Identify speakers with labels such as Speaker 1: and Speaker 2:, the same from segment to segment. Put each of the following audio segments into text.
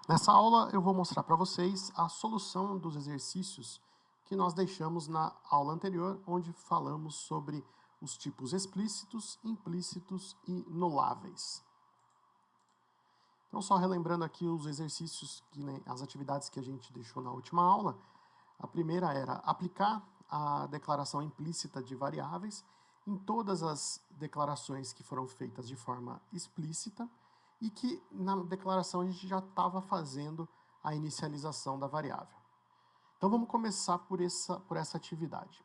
Speaker 1: Nessa aula eu vou mostrar para vocês a solução dos exercícios que nós deixamos na aula anterior, onde falamos sobre os tipos explícitos, implícitos e nuláveis. Então, só relembrando aqui os exercícios, as atividades que a gente deixou na última aula, a primeira era aplicar a declaração implícita de variáveis em todas as declarações que foram feitas de forma explícita e que na declaração a gente já estava fazendo a inicialização da variável. Então vamos começar por essa atividade.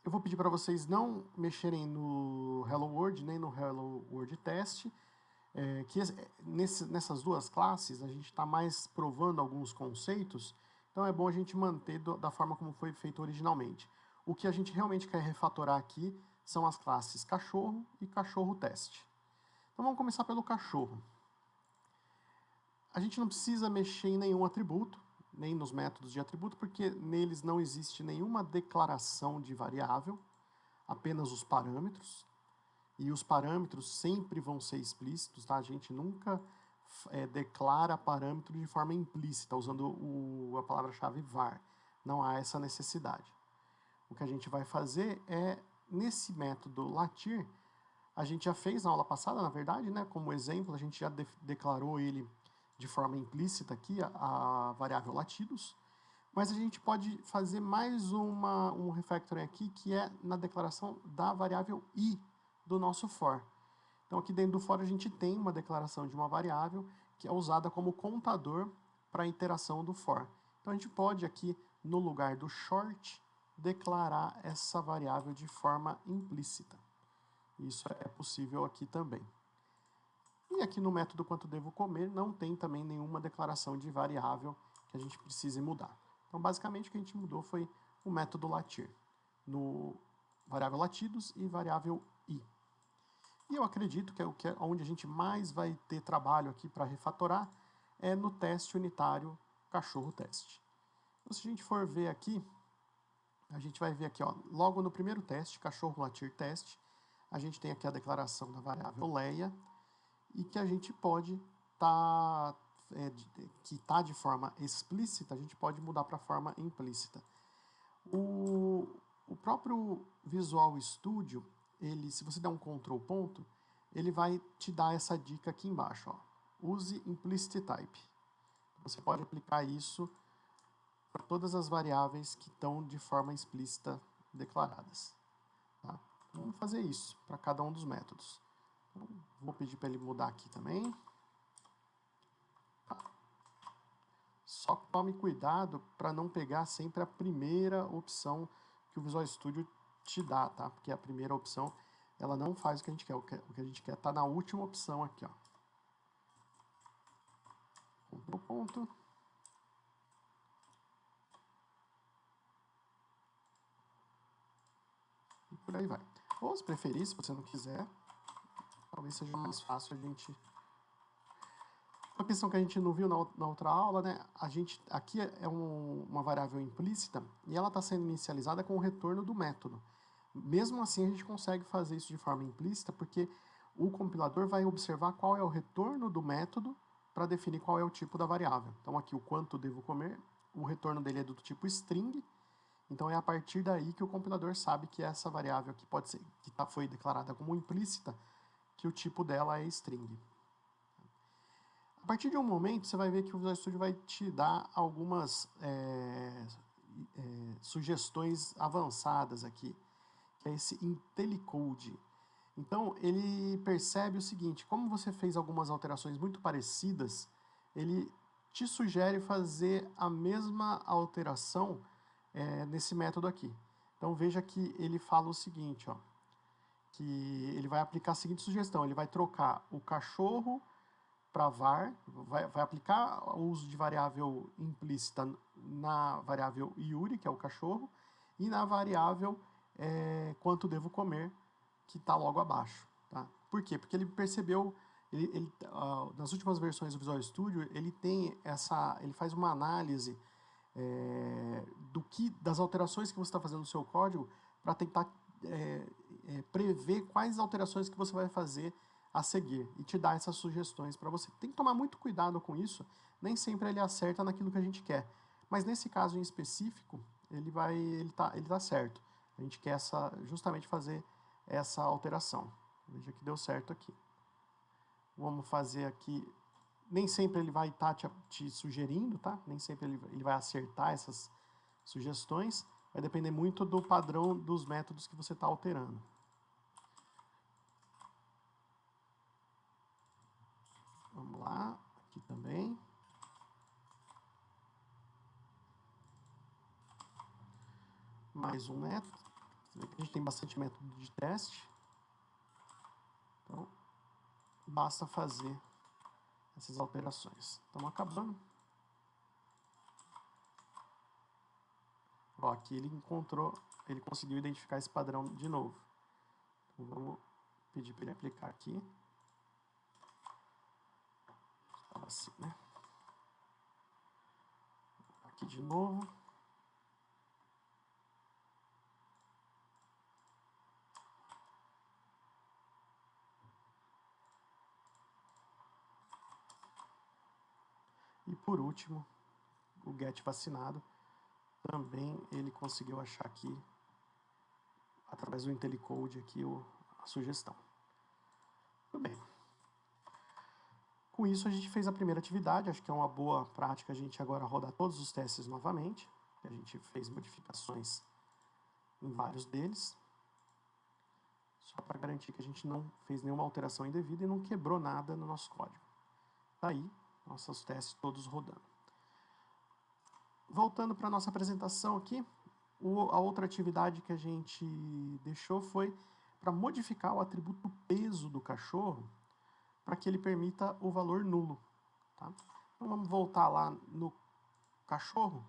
Speaker 1: Eu vou pedir para vocês não mexerem no Hello World nem no Hello World Test, que nessas duas classes a gente está mais provando alguns conceitos, então é bom a gente manter da forma como foi feito originalmente. O que a gente realmente quer refatorar aqui são as classes cachorro e cachorro teste. Então vamos começar pelo cachorro. A gente não precisa mexer em nenhum atributo, nem nos métodos de atributo, porque neles não existe nenhuma declaração de variável, apenas os parâmetros. E os parâmetros sempre vão ser explícitos, tá? A gente nunca declara parâmetro de forma implícita, usando a palavra-chave var. Não há essa necessidade. O que a gente vai fazer é, nesse método latir, a gente já fez na aula passada, na verdade, né? Como exemplo, a gente já declarou ele de forma implícita aqui, a variável latidos, mas a gente pode fazer mais um refactoring aqui, que é na declaração da variável i do nosso for. Então aqui dentro do for a gente tem uma declaração de uma variável que é usada como contador para a iteração do for. Então a gente pode aqui, no lugar do short, declarar essa variável de forma implícita. Isso é possível aqui também. E aqui no método quanto devo comer não tem também nenhuma declaração de variável que a gente precise mudar. Então basicamente o que a gente mudou foi o método latir, no variável latidos e variável i. E eu acredito que é onde a gente mais vai ter trabalho aqui para refatorar é no teste unitário cachorro teste. Então, se a gente for ver aqui, a gente vai ver aqui, ó, logo no primeiro teste, cachorro latir teste, a gente tem aqui a declaração da variável leia e que a gente pode que está de forma explícita, a gente pode mudar para forma implícita. O próprio Visual Studio, se você der um Ctrl ponto, ele vai te dar essa dica aqui embaixo, ó. Use Implicit Type. Você pode aplicar isso para todas as variáveis que estão de forma explícita declaradas. Tá? Vamos fazer isso para cada um dos métodos. Então, vou pedir para ele mudar aqui também. Só tome cuidado para não pegar sempre a primeira opção que o Visual Studio te dá, tá? Porque a primeira opção, ela não faz o que a gente quer. O que a gente quer tá na última opção aqui, ó. Ctrl ponto. E por aí vai. Ou se preferir, se você não quiser, talvez seja mais fácil a gente... Uma questão que a gente não viu na outra aula, né? Aqui é uma variável implícita e ela está sendo inicializada com o retorno do método. Mesmo assim, a gente consegue fazer isso de forma implícita, porque o compilador vai observar qual é o retorno do método para definir qual é o tipo da variável. Então aqui o quanto devo comer, o retorno dele é do tipo string, então é a partir daí que o compilador sabe que essa variável que foi declarada como implícita, que o tipo dela é string. A partir de um momento, você vai ver que o Visual Studio vai te dar algumas sugestões avançadas aqui, que é esse IntelliCode. Então, ele percebe o seguinte, como você fez algumas alterações muito parecidas, ele te sugere fazer a mesma alteração nesse método aqui. Então, veja que ele fala o seguinte, ó, que ele vai aplicar a seguinte sugestão, ele vai trocar o cachorro para var, vai aplicar o uso de variável implícita na variável Yuri, que é o cachorro, e na variável quanto devo comer, que está logo abaixo. Tá? Por quê? Porque ele percebeu, nas últimas versões do Visual Studio, ele faz uma análise das alterações que você está fazendo no seu código para tentar prever quais alterações que você vai fazer a seguir e te dá essas sugestões para você. Tem que tomar muito cuidado com isso, nem sempre ele acerta naquilo que a gente quer, mas nesse caso em específico, ele tá certo. A gente quer justamente fazer essa alteração. Veja que deu certo aqui. Vamos fazer aqui, nem sempre ele vai estar te sugerindo, tá? Nem sempre ele vai acertar essas sugestões, vai depender muito do padrão dos métodos que você está alterando. Vamos lá, aqui também. Mais um método. A gente tem bastante método de teste. Então, basta fazer essas alterações. Estamos acabando. Ó, aqui ele conseguiu identificar esse padrão de novo. Então, vamos pedir para ele aplicar aqui. Estava assim, né? Aqui de novo. E por último, o get vacinado, também ele conseguiu achar aqui, através do IntelliCode, aqui a sugestão. Tudo bem. Com isso a gente fez a primeira atividade, acho que é uma boa prática a gente agora rodar todos os testes novamente. A gente fez modificações em vários deles, só para garantir que a gente não fez nenhuma alteração indevida e não quebrou nada no nosso código. Tá aí, nossos testes todos rodando. Voltando para a nossa apresentação aqui, a outra atividade que a gente deixou foi para modificar o atributo peso do cachorro para que ele permita o valor nulo. Tá? Então vamos voltar lá no cachorro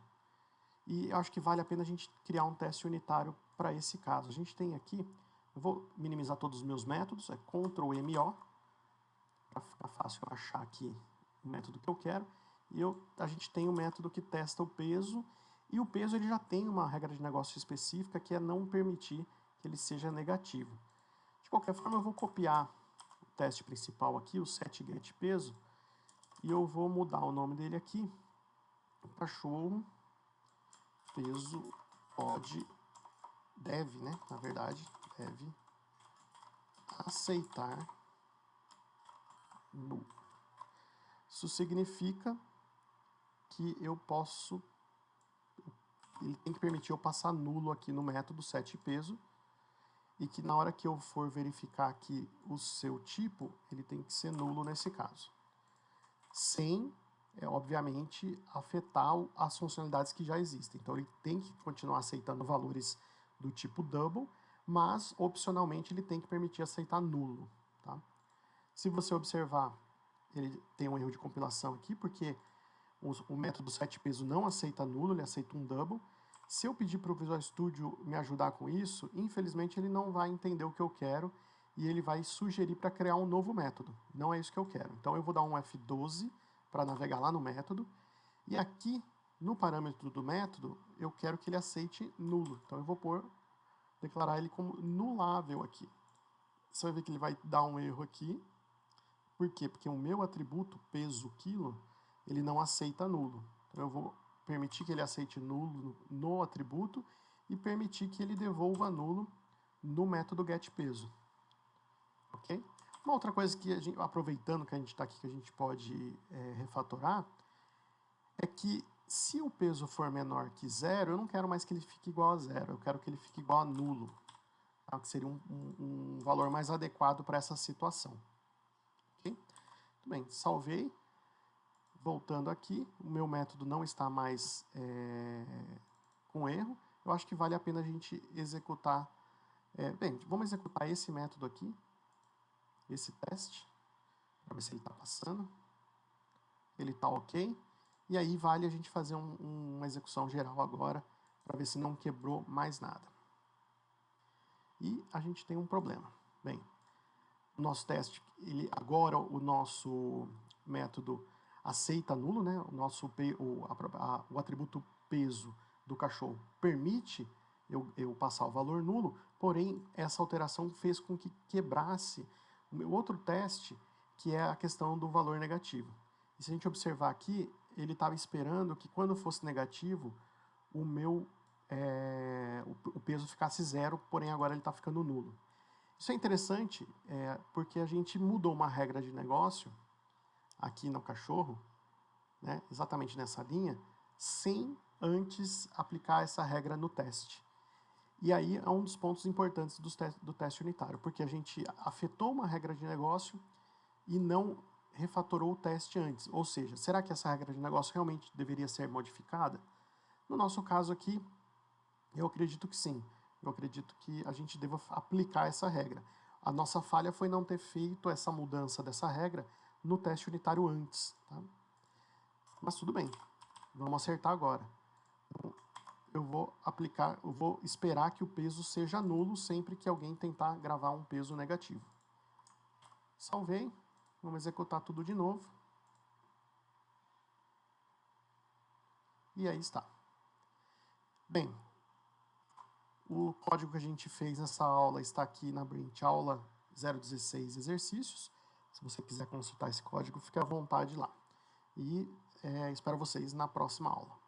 Speaker 1: e acho que vale a pena a gente criar um teste unitário para esse caso. A gente tem aqui, eu vou minimizar todos os meus métodos, é Ctrl+MO, para ficar fácil eu achar aqui o método que eu quero. E a gente tem um método que testa o peso, e o peso ele já tem uma regra de negócio específica, que é não permitir que ele seja negativo. De qualquer forma, eu vou copiar o teste principal aqui, o setGetPeso, e eu vou mudar o nome dele aqui, cachorro, peso, deve, né, na verdade, deve aceitar nulo. Isso significa que eu posso, ele tem que permitir eu passar nulo aqui no método setPeso, e que na hora que eu for verificar aqui o seu tipo, ele tem que ser nulo nesse caso. Sem, obviamente, afetar as funcionalidades que já existem. Então ele tem que continuar aceitando valores do tipo double, mas opcionalmente ele tem que permitir aceitar nulo. Tá? Se você observar, ele tem um erro de compilação aqui, porque o método setPeso não aceita nulo, ele aceita um double. Se eu pedir para o Visual Studio me ajudar com isso, infelizmente ele não vai entender o que eu quero e ele vai sugerir para criar um novo método. Não é isso que eu quero. Então eu vou dar um F12 para navegar lá no método. E aqui, no parâmetro do método, eu quero que ele aceite nulo. Então eu vou declarar ele como nulável aqui. Você vai ver que ele vai dar um erro aqui. Por quê? Porque o meu atributo peso quilo, ele não aceita nulo. Então eu vou permitir que ele aceite nulo no atributo e permitir que ele devolva nulo no método getPeso. Ok? Uma outra coisa que, aproveitando que a gente está aqui, que a gente pode refatorar, é que se o peso for menor que 0, eu não quero mais que ele fique igual a 0, eu quero que ele fique igual a nulo, tá? Que seria um valor mais adequado para essa situação. Ok? Muito bem, salvei. Voltando aqui, o meu método não está mais com erro. Eu acho que vale a pena a gente executar. Bem, vamos executar esse método aqui, esse teste, para ver se ele está passando. Ele está ok. E aí vale a gente fazer uma execução geral agora, para ver se não quebrou mais nada. E a gente tem um problema. Bem, o nosso teste, agora o nosso método aceita nulo, né? O atributo peso do cachorro permite eu passar o valor nulo, porém essa alteração fez com que quebrasse o outro teste, que é a questão do valor negativo. E se a gente observar aqui, ele estava esperando que quando fosse negativo, o peso ficasse zero, porém agora ele está ficando nulo. Isso é interessante porque a gente mudou uma regra de negócio aqui no cachorro, né, exatamente nessa linha, sem antes aplicar essa regra no teste. E aí é um dos pontos importantes do teste unitário, porque a gente afetou uma regra de negócio e não refatorou o teste antes. Ou seja, será que essa regra de negócio realmente deveria ser modificada? No nosso caso aqui, eu acredito que sim. Eu acredito que a gente deva aplicar essa regra. A nossa falha foi não ter feito essa mudança dessa regra no teste unitário antes. Tá? Mas tudo bem, vamos acertar agora. Eu vou esperar que o peso seja nulo sempre que alguém tentar gravar um peso negativo. Salvei, vamos executar tudo de novo. E aí está. Bem, o código que a gente fez nessa aula está aqui na Brint, aula 016 exercícios. Se você quiser consultar esse código, fique à vontade lá. E espero vocês na próxima aula.